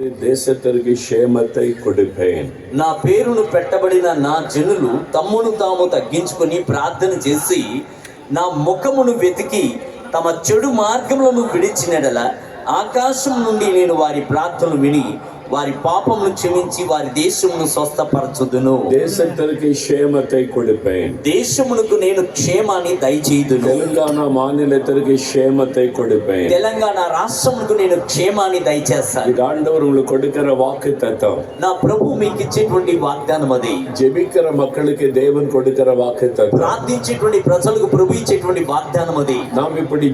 దేశத்திற்கு క్షేమத்தை கொடுப்பேன். నా పేరును పెట్టబడిన నా జనులు తమ్మును తాము తగ్గించుకొని ప్రార్థన చేసి నా ముఖమును వెతికి తమ చెడు మార్గములను విడిచినడల ఆకాశం నుండి నేను వారి ప్రార్థనలు విని వారి పాపమును క్షమించి వారి దేశమును స్వస్థపరచుదును. தேசத்திற்கு క్షేమத்தை கொடுப்பேன். దేశమునకు నేను క్షేమాన్ని దయచేయుదును. తెలంగాణ மாநிலத்திற்கு క్షేమத்தை கொடுப்பேன். తెలంగాణ రాష్ట్రమునకు నేను క్షేమాన్ని దయచేస్తాను. இது ஆண்டவர் உங்களுக்கு கொடுக்கிற வாக்குத்தத்தம். నా ప్రభు మీకు ఇచ్చేటువంటి వాగ్దానం అది. ஜெபிக்கிற மக்களுக்கு தேவன் கொடுக்கிற வாக்குத்தத்தம். ప్రార్థించేటువంటి ప్రజలకు ప్రభు ఇచ్చేటువంటి వాగ్దానం అది. நாம் இப்படி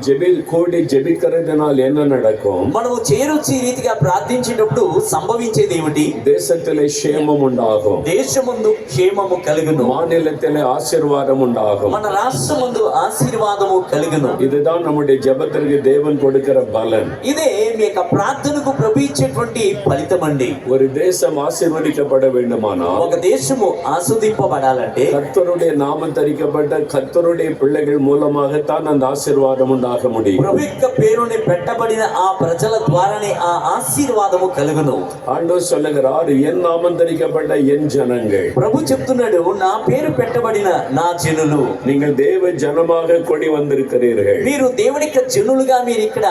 கூடி ஜெபிக்கிறதுனால் என்ன நடக்கும்? మనము చేరొచ్చి రీతిగా ప్రార్థించేటప్పుడు సంభవించేది ఏమిటి? தேசத்திலே క్షేమం உண்டாகும். దేశమందు క్షేమము కలుగును. மாநிலத்திலே ஆசீர்வாதம் உண்டாகும். మన రాష్ట్రమందు ఆశీర్వాదము కలుగును. இதுதான் நம்முடைய ஜெபத்திற்கு தேவன் கொடுக்கிற பலன். ఇదే మీ యొక్క ప్రార్థనకు ప్రభు ఇచ్చేటువంటి ఫలితం అండి. ஒரு தேசம் ஆசీర్వదించబட வேண்டுமானால், ఒక దేశము ఆశీర్వదింపబడాలంటే கர்த்தருடைய நாமம் தரிக்கப்பட்ட கர்த்தருடைய பிள்ளைகள் மூலமாகத்தான் அந்த ஆசீர்வாதம் உண்டாக முடியும். ప్రభు యొక్క పేరుని పెట్టబడిన ఆ ప్రజల ద్వారానే ఆ ఆశీర్వాదము కలుగును. ஆண்டவர் சொல்லுகிறார், என் நாமம் தரிக்கப்பட்ட என் ஜனங்கள். ప్రభు చెప్తున్నాడు, నా పేరు పెట్టబడిన నా జనులు. நீங்கள் தேவ ஜனமாக கூடி வந்திருக்கிறீர்கள். మీరు దేవునికి జనులుగా మీరు ఇక్కడ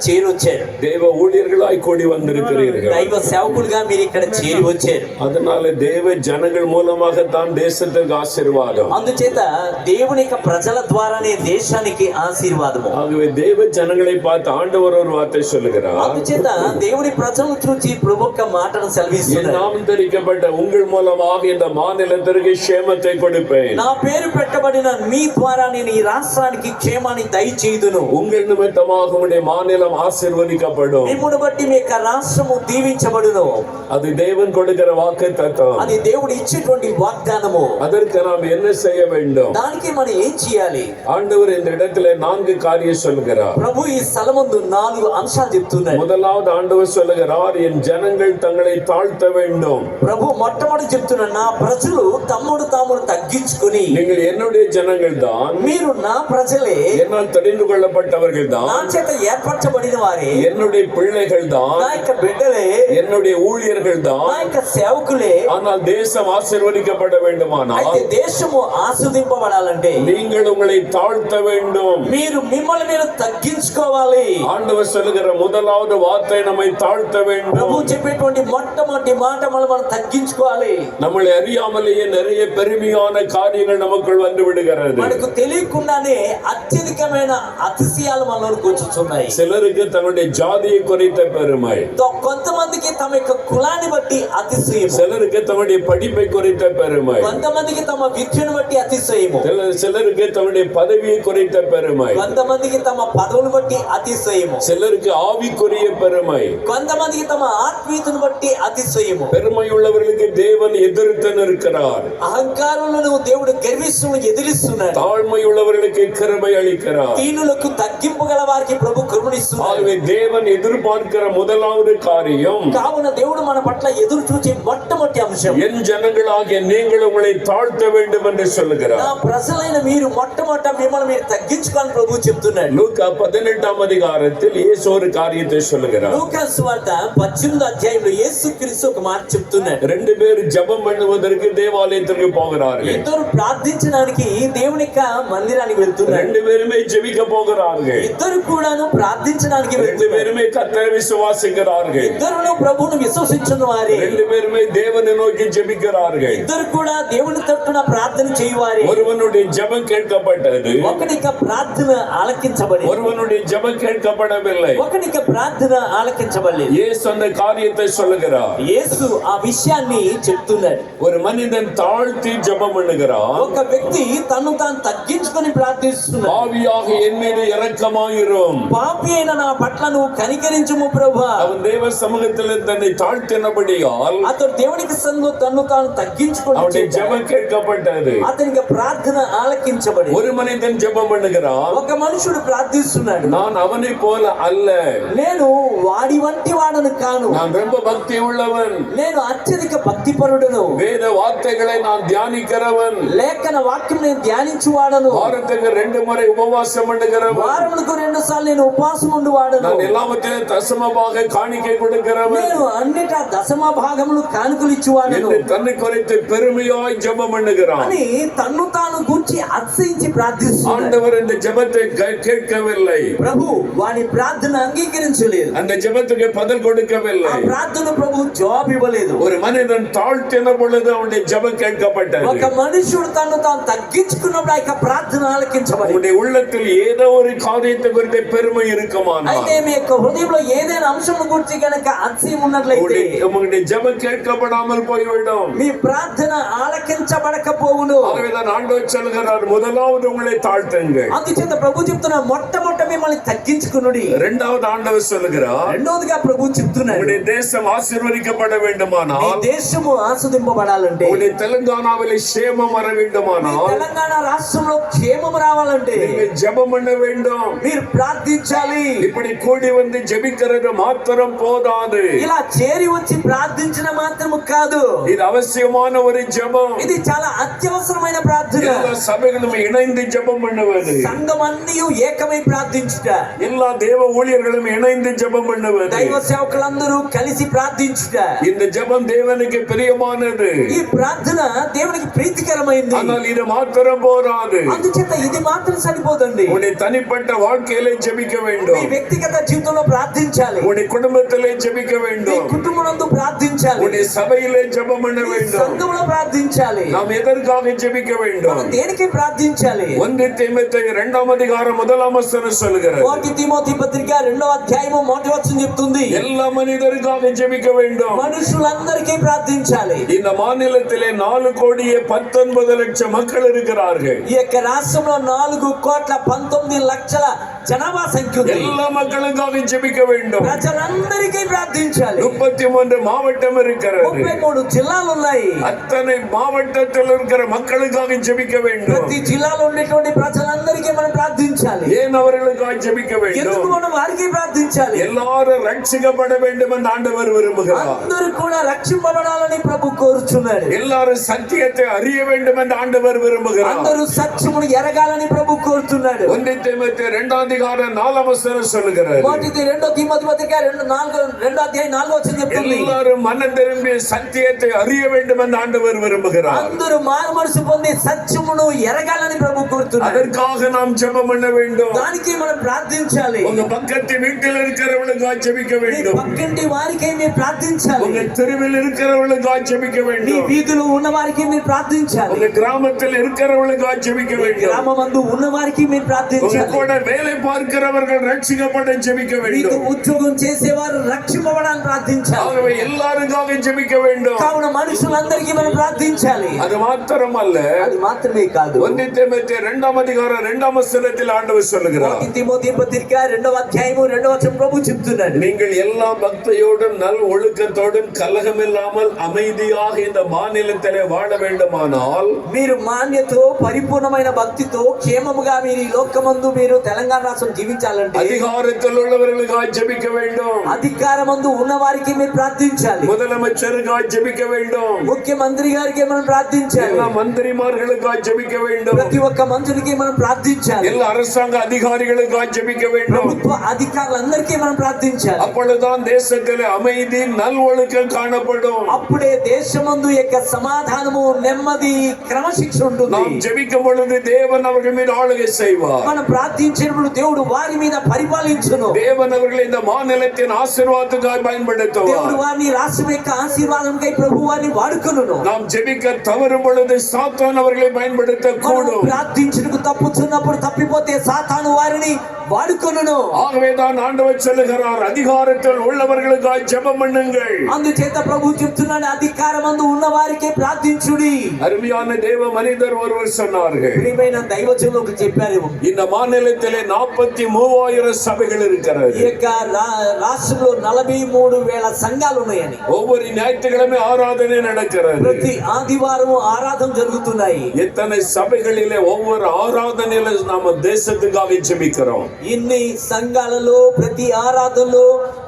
చేరొచ్చారు. தேவ ஊழியர்களாய் கூடி வந்திருக்கிறீர்கள். దైవ సేవకులుగా మీరు ఇక్కడ చేరి వచ్చారు. அதனால தேவ ஜனங்கள் மூலமாகத்தான் தேசத்துக்கு ஆசீர்வாதம். అందుచేత దేవుని యొక్క ప్రజల ద్వారానే దేశానికి ఆశీర్వాదము. ஆகவே தேவ ஜனங்களை பார்த்து ஆண்டவர் ஒரு வார்த்தை சொல்லுகிறார். అందుచేత దేవుని ప్రజలను చూచి ప్రభు ఒక మాటను సెలవిస్తున్నాడు. நாமம் தரிக்கப்பட்ட உங்கள் மூலமாக இந்த மாநிலத்திற்கு క్షేమத்தை கொடுப்பேன். నా పేరు పెట్టబడిన మీ ద్వారా నేను ఈ రాష్ట్రానికి క్షేమాన్ని దయచేయుదును. உங்கள் நிமித்தமாக உங்களுடைய மாநிலம் ஆசீர்வதிக்கப்படும். మిమ్మును బట్టి మీ యొక్క రాష్ట్రము దీవించబడును. அது தேவன் கொடுக்கிற வாக்குத்தத்தம். అది దేవుడు ఇచ్చేటువంటి వాగ్దానము. அதற்கு நாம் என்ன செய்ய வேண்டும்? దానికి మనం ఏం చేయాలి? ஆண்டவர் இந்த இடத்துல 4 காரியம் சொல்கிறார். ప్రభు ఈ స్థలమందు 4 అంశాలు చెప్తున్నాడు. முதலாவது ஆண்டவர் சொல்லுகிறார், என் ஜனங்கள் தங்களை தாழ்த்த வேண்டும். ప్రభు మొట్టమొదటి చెప్తున్నాడు, నా ప్రజలు తమ్ముడు తామును తగ్గించుకొని. நீங்கள் என்னுடைய ஜனங்கள் தான், మీరు నా ప్రజలే, என்னால் தெரிந்து கொள்ளப்பட்டவர்கள் నా தான், చేత ఏర్పరచబడిన వారే, என்னுடைய பிள்ளைகள் தான், నా యొక్క బిడ్డలే, என்னுடைய ஊழியர்கள் నా தான். యొక్క సేవకులే. ஆனால் தேசம் ஆசீர்வதிக்கப்பட வேண்டுமானால் అయితే దేశము ఆశీర్వదింపబడాలంటే நீங்கள் உங்களை தாழ்த்த வேண்டும். మీరు మిమ్మల్ని మీరు తగ్గించుకోవాలి. ஆண்டவர் சொல்லுகிற முதலாவது வார்த்தை நம்மை தாழ்த்த வேண்டும். ప్రభు చెప్పేటువంటి మొట్టమొదటి మాట మనం తగ్గించుకోవాలి. நம்மளை அறியாமலேயே நிறைய பெருமையான காரியங்கள் நமக்குள் வந்து விடுகிறது. మనకు తెలియకుండానే అత్యధికమైన అతిశయాలు మనలోకి వచ్చుచున్నాయి. சிலருக்கு தன்னுடைய ஜாதியை குறித்த பெருமை, కొంతమందికి తమ యొక్క కులాన్ని బట్టి అతిశయం, சிலருக்கு தன்னுடைய படிப்பை குறித்த பெருமை, కొంతమందికి తమ విద్యను బట్టి అతిశయము, சிலருக்கு தன்னுடைய பதவியை குறித்த பெருமை, కొంతమందికి తమ పదవులను బట్టి అతిశయము, சிலருக்கு ஆவிக்குரிய பெருமை. కొంతమందికి తమ ఆత్మీయతను బట్టి అతిశయము. பெருமை உள்ளவர்களுக்கு தேவன் எதிர்த்து நிற்கிறார். అహంకారులను దేవుడు గర్విస్తూ ఎదిరిస్తున్నాడు. தாழ்மை உள்ளவர்களுக்கு கிருபை அளிக்கிறார். దీనులకు తగ్గింపు గల వారికి ప్రభు కరుణిస్తున్నాడు. ஆகவே தேவன் எதிர்பார்க்கிற முதலாவது காரியம், కావున దేవుడు మన పట్ల ఎదురు చూచే మొట్టమొదటి అంశం, என் ஜனங்களாகிய நீங்கள் உங்களை தாழ்த்த வேண்டும் என்று சொல்லுகிறார். నా ప్రజలైన మీరు మొట్టమొదట మిమ్మల్ని మీరు తగ్గించుకోవాలని ప్రభు చెప్తున్నాడు. லூக்கா 18ஆம் அதிகாரத்தில் இயேசு ஒரு காரியத்தை சொல்லுகிறார். లూకా సువార్త 18వ అధ్యాయంలో యేసుక్రీస్తు ఒక మాట చెప్తున్నాడు. 2 பேர் ஜெபம் பண்ணுவதற்கு தேவாலயத்திற்கு போகிறார்கள். ఇద్దరు ప్రార్థించడానికి దేవుని యొక్క మందిరానికి వెళ్తున్నారు. 2 பேருமே ஜெபிக்க போகிறார்கள். ఇద్దరు కూడాను ప్రార్థించడానికి 2 వెళ్తున్నారు. பேருமே கர்த்தரை விசுவாசிக்கிறார்கள். ఇద్దరును ప్రభువును విశ్వసించున్న వారే. 2 பேருமே தேவனை நோக்கி ஜெபிக்கிறார்கள். ఇద్దరు కూడా దేవుని తట్టున ప్రార్థన చేయువారే. ஒருவனுடைய ஜெபம் கேட்கப்பட்டது, ఒకనిక ప్రార్థన ఆలకించబడింది, ஒருவனுடைய ஜெபம் கேட்கப்படவில்லை. ఒకనిక ప్రార్థన ఆలకించబడలేదు. இயேசு அந்த காரியத்தை சொல்லுகிறார். యేసు ఆ విషయాన్ని చెప్తున్నాడు. ஒரு மனிதன் தாழ்த்தி ஜெபம் பண்ணுகிறான். ఒక వ్యక్తి తను తాను తగ్గించుకొని ప్రార్థిస్తున్నాడు. ஆவியாக என் மீது இரக்கமாயிரும். పాపి అయిన నా పట్ల నువ్వు కనికరించుము ప్రభువా. அவன் தேவ சமூகத்தில் தன்னை தாழ்த்தினபடியால் అతడు దేవునికి సందు తన్ను తాను తగ్గించుకొని அவனுடைய ஜெபம் கேட்கப்பட்டது. అతనికి ప్రార్థన ఆలకించబడి. ஒரு மனிதன் ஜெபம் பண்ணுகிறான், ఒక మనుషుడు ప్రార్థిస్తున్నాడు, நான் அவனை போல அல்ல, నేను వాడి వంటి వాడను కాను, நான் ரொம்ப பக்தி உள்ளவன், నేను అత్యధిక భక్తిపరుడను, வேத வார்த்தைகளை நான் தியானிக்கிறவன், లేఖన వాక్యం నేను ధ్యానించువాడను, வாரத்துக்கு 2 முறை உபவாசம் பண்ணுகிறவன், వారములకు 2 సార్లు నేను ఉపవాసం ఉండువాడను, நான் எல்லாவற்றிலும் தசமமாக காணிக்கை கொடுக்கிறவன் నేను అన్నిటా దశమ భాగములు కానుకలు ఇచ్చువాడను என்று தன்னை குறித்து பெருமையாய் ஜெபம் பண்ணுகிறான். అని తన్ను తాను గురించి అతిశయించి ప్రార్థిస్తున్నాడు. ஆண்டவர் இந்த ஜெபத்தை கேட்கவில்லை, ప్రభు వాని ప్రార్థన అంగీకరించలేదు, அந்த ஜெபத்துக்கு பதில் ఆ கொடுக்கவில்லை. ప్రార్థన ప్రభు జవాబు ఇవ్వలేదు. ஒரு மனிதன் தாழ்த்தின பொழுது அவனுடைய ஜெபம் கேட்கப்பட்டது. ఒక మనుషుడు తను తాను తగ్గించుకున్నప్పుడు ఆ యొక్క ప్రార్థన ఆలకించబడింది. உங்களுடைய உள்ளத்தில் ஏதோ ஒரு காரியத்தை குறித்து பெருமை இருக்குமானால், అయితే మీ యొక్క హృదయంలో ఏదైనా అంశం గురించి గనక అతిశయం ఉన్నట్లయితే உங்களுடைய ஜெபம் கேட்கப்படாமல் போய்விடும். మీ ప్రార్థన ఆలకించబడకపోవును. ஆகவேதான் ஆண்டவர் சொல்கிறார், முதலாவது உங்களை தாழ்த்துங்கள். అందుచేత ప్రభు చెప్తున్నా మొట్టమొదట మిమ్మల్ని తగ్గించుకునుడి. இரண்டாவது ஆண்டவர் சொல்கிறார், రెండోదిగా ప్రభు చెప్తున్నాడు, உங்களுடைய தேசம் ஆசீர்வதிக்கப்பட మీ வேண்டுமானால், దేశము ఆస్వాదింపబడాలంటే, உங்களுடைய தெலுங்கானாவிலே சேமம் வர మీ வேண்டுமானால், తెలంగాణ రాష్ట్రంలో క్షేమం రావాలంటే நீங்கள் ஜெபம் பண்ண வேண்டும். మీరు ప్రార్థించాలి. இப்படி கூடி வந்து ஜெபிக்கிறது மாத்திரம் போதாது, ఇలా చేరి వచ్చి ప్రార్థించిన మాత్రము కాదు, இது அவசியமான ஒரு ஜெபம். ఇది చాలా అత్యవసరమైన ప్రార్థన. எல்லா சபைகளும் இணைந்து ஜெபம் பண்ணுவது, సంఘం అన్నీ ఏకమై ప్రార్థించుట, எல்லா தேவ ஊழியர்களும் இணைந்து ஜெபம் பண்ணுவது, దైవ సేవకులందరూ కలిసి ప్రార్థించుట, இந்த ஜெபம் தேவனுக்கு பிரியமானது. ఈ ప్రార్థన దేవునికి ప్రీతికరమైంది. ஆனால் இது மாத்திரம் போதாது, అందుచేత ఇది మాత్రం సరిపోదండి. உன்னுடைய தனிப்பட்ட வாழ்க்கையிலே ஜெபிக்க మీ வேண்டும், వ్యక్తిగత జీవితంలో ప్రార్థించాలి, உன்னுடைய குடும்பத்திலே ஜெபிக்க మీ வேண்டும், కుటుంబమందు ప్రార్థించాలి, உன்னுடைய சபையிலே ஜெபம் பண்ண మీ வேண்டும். సంఘంలో ప్రార్థించాలి. நாம் எதற்காக ஜெபிக்க வேண்டும்? మనం దేనికి ప్రార్థించాలి? 1 தீமோத்தேயு 2 அதிகாரம் 1 வசனம் சொல்கிறது, 1 తిమోతి పత్రిక 2వ అధ్యాయము 1వ వచనం చెప్తుంది, எல்லா மனிதருக்காக ஜெபிக்க வேண்டும். మనుషులందరికీ ప్రార్థించాలి. இந்த மாநிலத்திலே 4,19,00,000 மக்கள் இருக்கிறார்கள். ఈ యొక్క రాష్ట్రంలో 4,19,00,000 జనాభా సంఖ్య ఉంది. எல்லா மக்களுக்காக ஜெபிக்க வேண்டும். ప్రజలందరికీ ప్రార్థించాలి. 33 மாவட்டம் இருக்கிறது. 33 జిల్లాలు ఉన్నాయి. அத்தனை மாவட்டத்தில் இருக்கிற மக்களுக்காக ஜெபிக்க வேண்டும். ప్రతి జిల్లాలో ఉండేటువంటి ప్రజలందరికీ మనం ప్రార్థించాలి. ஏன் அவர்களுக்காக ஜெபிக்க ఎందుకు வேண்டும்? మనం వారికి ప్రార్థించాలి? எல்லாரும் ரட்சிக்கப்பட வேண்டும் என்று ஆண்டவர் விரும்புகிறார். అందరూ కూడా రక్షింపబడాలని ప్రభు కోరుచున్నాడు. எல்லாரும் సత్యத்தை அறிய வேண்டும் என்று ఆండவர் విரும்புகிறார். అందరూ సత్యమును ఎరగాలని ప్రభు కోరుతున్నాడు. 1 தீமோத்தேயு 2 அதிகாரம் 4 வசனம் சொல்லுகிறது, 2 తిమోతి పత్రిక 2 అధ్యాయం 4వ వచనం చెప్తుంది, எல்லாரும் மனம் திரும்பி சத்தியத்தை அறிய வேண்டும் என்று ஆண்டவர் விரும்புகிறார். అందరూ మారు మనసు పొంది సత్యమును ఎరగాలని ప్రభు కోరుతున్నాడు. அதற்காக நாம் ஜெபம் பண்ண வேண்டும். దానికి మనం ప్రార్థించాలి. உங்க பக்கத்து வீட்டில் இருக்கிறவர்களுக்காக ஜெபிக்க మీ வேண்டும். పక్కింటి వారికి మీరు ప్రార్థించాలి. உங்க தெருவில் இருக்கிறவர்களுக்காக ஜெபிக்க మీ வேண்டும். వీధిలో ఉన్న వారికి మీరు ప్రార్థించాలి. உங்க கிராமத்தில் இருக்கிறவர்களுக்காக ஜெபிக்க வேண்டும். గ్రామమందు ఉన్న వారికి మీరు உங்க ప్రార్థించాలి. கூட வேலை பார்க்கிறவர்கள் ரட்சிக்கப்பட ஜெபிக்க మీకు வேண்டும். ఉద్యోగం చేసేవారు రక్షింపబడాలని ప్రార్థించాలి. ஆகவே எல்லாருக்காக ஜெபிக்க வேண்டும். కావున మనుషులందరికీ మనం ప్రార్థించాలి. அது மாத்திரமல்ல, అది మాత్రమే కాదు, 1 தீமோத்தேயு 2 அதிகாரம் 2 வசனத்தில் ஆண்டவர் சொல்லுகிறார், 1 తిమోతి పత్రిక 2వ అధ్యాయము 2వ వచనం ప్రభు చెప్తున్నాడు, நீங்கள் எல்லா பக்தியோடும் நல் ஒழுக்கத்தோடும் கலகமில்லாமல் அமைதியாக இந்த மாநிலத்திலே வாழ வேண்டுமானால், మీరు మాన్యతో పరిపూర్ణమైన భక్తితో క్షేమముగా మీరు ఈ లోకమందు మీరు తెలంగాణ రాష్ట్రం జీవించాలంటే அதிகாரத்தில் உள்ளவர்களுக்காக ஜெபிக்க வேண்டும். అధికారమందు ఉన్న వారికి మీరు ప్రార్థించాలి. முதலமைச்சருக்காக ஜெபிக்க வேண்டும். ముఖ్యమంత్రి గారికి మనం ప్రార్థించాలి. எல்லா மந்திரிமார்களுக்காக ஜெபிக்க வேண்டும். ప్రతి ఒక్క మంత్రునికి మనం ప్రార్థించాలి. எல்லா அரசாங்க அதிகாரிகளுக்காக ஜெபிக்க வேண்டும். ప్రభుత్వ అధికారులందరికీ మనం ప్రార్థించాలి. அப்பொழுதுதான் தேசத்திலே அமைதி நல்வொழுக்கம் காணப்படும். అప్పుడే దేశమందు యొక్క సమాధానము నెమ్మది క్రమశిక్షణ ఉంటుంది. நாம் ஜெபிக்கும் பொழுது தேவன் அவர்கள் மீது ஆளுகை செய்வார். మనం ప్రార్థించినప్పుడు దేవుడు వారి మీద పరిపాలించును. தேவன் அவர்களை இந்த மாநிலத்தின் ஆசீர்வாதத்துக்காக దేవుడు பயன்படுத்துவார். వారిని రాష్ట్రం యొక్క ఆశీర్వాదంకై ప్రభు వారిని వాడుకొనును. நாம் ஜெபிக்க தவறும் பொழுது சாத்தான் அவர்களை பயன்படுத்த మనం கூடும். ప్రార్థించుటకు తప్పుచున్నప్పుడు తప్పిపోతే సాతాను వారిని వాడుకొనును. ஆகவேதான் ஆண்டவர் சொல்லுகிறார், அதிகாரத்தில் உள்ளவர்களுக்காக ஜெபம் பண்ணுங்கள். అందుచేత ప్రభు చెప్తున్నాడు, అధికారమందు ఉన్న వారికే ప్రార్థించుడి. அருமையான தேவ மனிதர் ஒருவர் சொன்னார்கள், ప్రియమైన దైవజనులకు చెప్పారు, இந்த மாநிலத்திலே 43,000 சபைகள் ఈ இருக்கிறது. యొక్క రాష్ట్రంలో 43,000 సంఘాలు ఉన్నాయని. ஒவ்வொரு ஞாயிற்றுக்கிழமை ஆராதனை நடக்கிறது. ప్రతి ఆదివారం ఆరాధన జరుగుతున్నాయి. எத்தனை சபைகளிலே ஒவ்வொரு ஆராதனையில நாம தேசத்துக்காக ஜெபிக்கிறோம். ఇన్ని సంఘాలలో ప్రతి ఆరాధనలో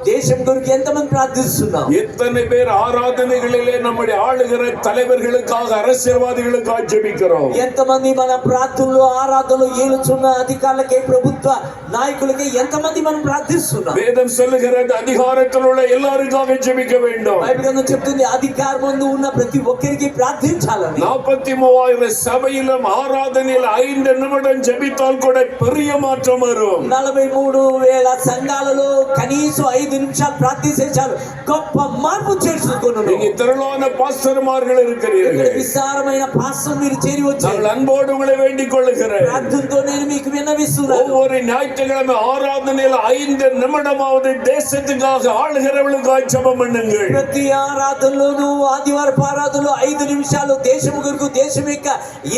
దేశం కొరకు ఎంతమంది ప్రార్థిస్తున్నాం? எத்தனை பேர் ஆராதனைகளிலே நம்முடைய ஆளுகிற தலைவர்களுக்காக அரசியல்வாதிகளுக்காக ஜெபிக்கிறோம்? ఎంతమంది మన ప్రార్థనలో ఆరాధనలో ఏలుచున్న అధికారులకే ప్రభుత్వ నాయకులకే ఎంతమంది మనం ప్రార్థిస్తున్నాం? வேதம் சொல்லுகிறது அதிகாரத்தில் உள்ள எல்லாருக்காக ஜெபிக்க வேண்டும். బైబిల్ గ్రంథం చెప్తుంది అధికారమందు ఉన్న ప్రతి ఒక్కరికి ప్రార్థించాలని. 43,000 సభையிலும் ఆరాధనயில் 5 నిమిடம் జెబితాల్ కూడా பெரிய மாற்றம் வரும். 43,000 సంఘాలలో కనీసం 5 నిమిషాలు ప్రార్థిస్తే చాలు గొప్ప మార్పు చేసుకొనును. இங்கே திரளான பாஸ்டர்மார்கள் இருக்கிறீர்கள். విస్తారమైన పాస్టర్ మీరు చేరి వచ్చారు. நான் அன்போடு உங்களை வேண்டிக் கொள்கிறேன். ప్రార్థనతో నేను మీకు విన్నవిస్తున్నాను. ஒவ்வொரு ஞாயிற்றுக்கிழமை ஆராதனையில் 5 நிமிடமாவது தேசத்துக்காக ஆளுகிறவர்களுக்காக ஜெபம் பண்ணுங்கள். ప్రతి ఆరాధనలోను ఆదివారపు ఆరాధనలో 5 నిమిషాలు దేశం కొరకు దేశం యొక్క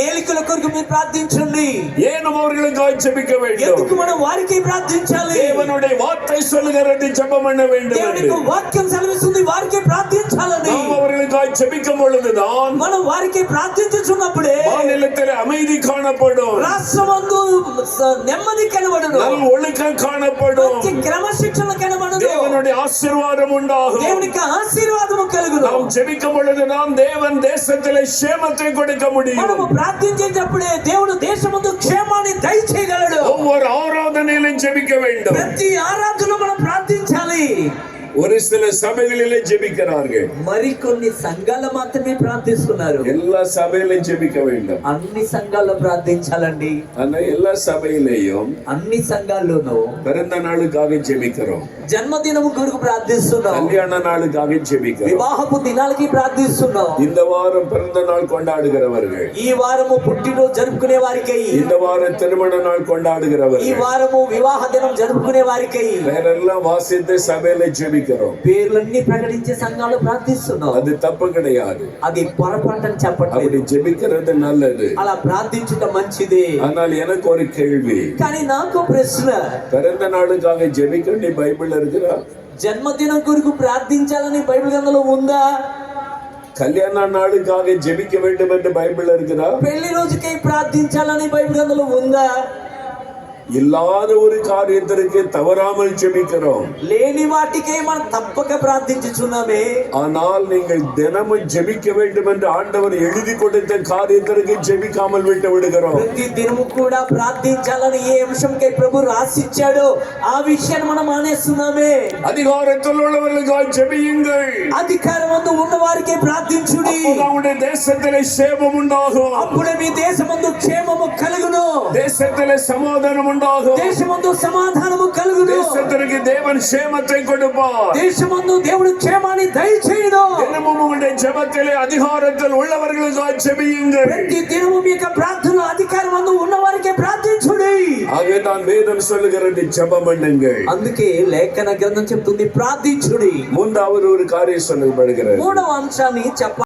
ఏలికల కొరకు మీరు ప్రార్థించండి. ஏன் அவர்களுக்காக ஜெபிக்க வேண்டும்? ఎందుకు మనం వారికి ప్రార్థించాలి? தேவனுடைய வார்த்தை சொல்லுகிறது ஜெபம் பண்ண வேண்டும். దేవుని వాక్యం సెలవిస్తుంది వారికి ప్రార్థించాలని. நாம் அவர்களுக்காக ஜெபிக்கும் பொழுதுதான் మనం వారికి ప్రార్థించుచున్నప్పుడే மாநிலத்தில் அமைதி காணப்படும், రాష్ట్రమందు నెమ్మది కనబడును, நல் ஒழுக்கம் காணப்படும், మంచి క్రమశిక్షణ కనబడును, தேவனுடைய ஆசீர்வாదம் உண்டாகும். దేవునికి ఆశీర్వాదము కలుగును. நாம் ஜெபிக்கும் பொழுதுதான் தேவன் தேசத்திலே க்ஷேமத்தை கொடுக்க முடியும். మనము ప్రార్థించేటప్పుడే దేవుడు దేశమందు క్షేమాన్ని దయచేయగలడు. ஒவ்வொரு ஆராதனையிலும் ஜெபிக்க வேண்டும். ప్రతి ఆరాధనలో మనం ప్రార్థించాలి. ஒரு சில சபைகளிலே ஜெபிக்கிறார்கள். మరికొన్ని సంఘాలు మాత్రమే ప్రార్థిస్తున్నారు. எல்லா சபையிலும் ஜெபிக்க வேண்டும். అన్ని సంఘాల్లో ప్రార్థించాలండి. ஆனா எல்லா சபையிலேயும் అన్ని సంఘాల్లోనూ பிறந்த நாளுக்காக ஜெபிக்கிறோம், జన్మదినము కొరకు ప్రార్థిస్తున్నాం, கல்யாண நாளுக்காக ஜெபிக்கிறோம். వివాహపు దినాలకి ప్రార్థిస్తున్నాం. இந்த வாரம் பிறந்த நாள் கொண்டாடுகிறவர்கள், ఈ వారము పుట్టినరోజు జరుపుకునే వారికై, இந்த வாரம் திருமண நாள் ఈ கொண்டாடுகிறவர்கள், వారము వివాహ దినం జరుపుకునే వారికై வேறெல்லாம் வாசித்து சபையில ஜெபிக்கிறோம். పేర్లన్నీ ప్రకటించే సంఘాలు ప్రార్థిస్తున్నాం. அது தப்பு கிடையாது. అది పొరపాటని చెప్పట్లేదు. அப்படி ஜெபிக்கிறது நல்லது. అలా ప్రార్థించుట మంచిదే. ஆனால் எனக்கு ஒரு கேள்வி, కానీ నాకు ప్రశ్న, பிறந்த நாளுக்காக ஜெபிக்க நீ பைபிள் இருக்குதா? జన్మదినం కొరకు ప్రార్థించాలని బైబిల్ గ్రంథంలో ఉందా? கல்யாண நாளுக்காக ஜெபிக்க வேண்டும் என்று பைபிள் இருக்குதா? పెళ్లి రోజుకై ప్రార్థించాలని బైబిల్ గ్రంథంలో ఉందా? இல்லாத ஒரு காரியத்திற்கு தவறாமல் ஜெபிக்கிறோம். లేని వాటికే మనం తప్పక ప్రార్థించుచున్నామే. ஆனால் நீங்கள் தினமும் ஜெபிக்க வேண்டும் என்று ஆண்டவர் எழுதி கொடுத்த காரியத்திற்கு ஜெபிக்காமல் விட்டு விடுகிறோம். ప్రతి దినము కూడా ప్రార్థించాలని ఏ అంశంకై ప్రభు రాసిచ్చాడో ఆ విషయాన్ని మనం మానేస్తున్నామే. அதிகாரத்தில் உள்ளவர்களுக்காக ஜெபியுங்கள். అధికారమందు ఉన్న వారికే ప్రార్థించుడి. நம்முடைய தேசத்திலே சேமம் உண்டாகும், అప్పుడే మీ దేశమందు క్షేమము కలుగును, தேசத்திலே சமாதானம் உண்டாகும், దేశమందు సమాధానము కలుగును, தேசத்திற்கு தேவன் சேமத்தை கொடுப்பார். దేశమందు దేవుడు క్షేమాన్ని దయచేయును. தினமும் உங்களுடைய ஜெபத்திலே அதிகாரத்தில் உள்ளவர்களுக்காக ஜெபியுங்கள். ప్రతి దినము మీ యొక్క ప్రార్థన అధికారమందు ఉన్న వారికే ప్రార్థించుడి. ஆகவே தான் வேதம் சொல்லுகிறது ஜெபம் பண்ணுங்கள். అందుకే లేఖన గ్రంథం చెప్తుంది ప్రార్థించుడి. மூன்றாவது ஒரு காரியம் சொல்லப்படுகிறது. మూడవ అంశాన్ని చెప్ప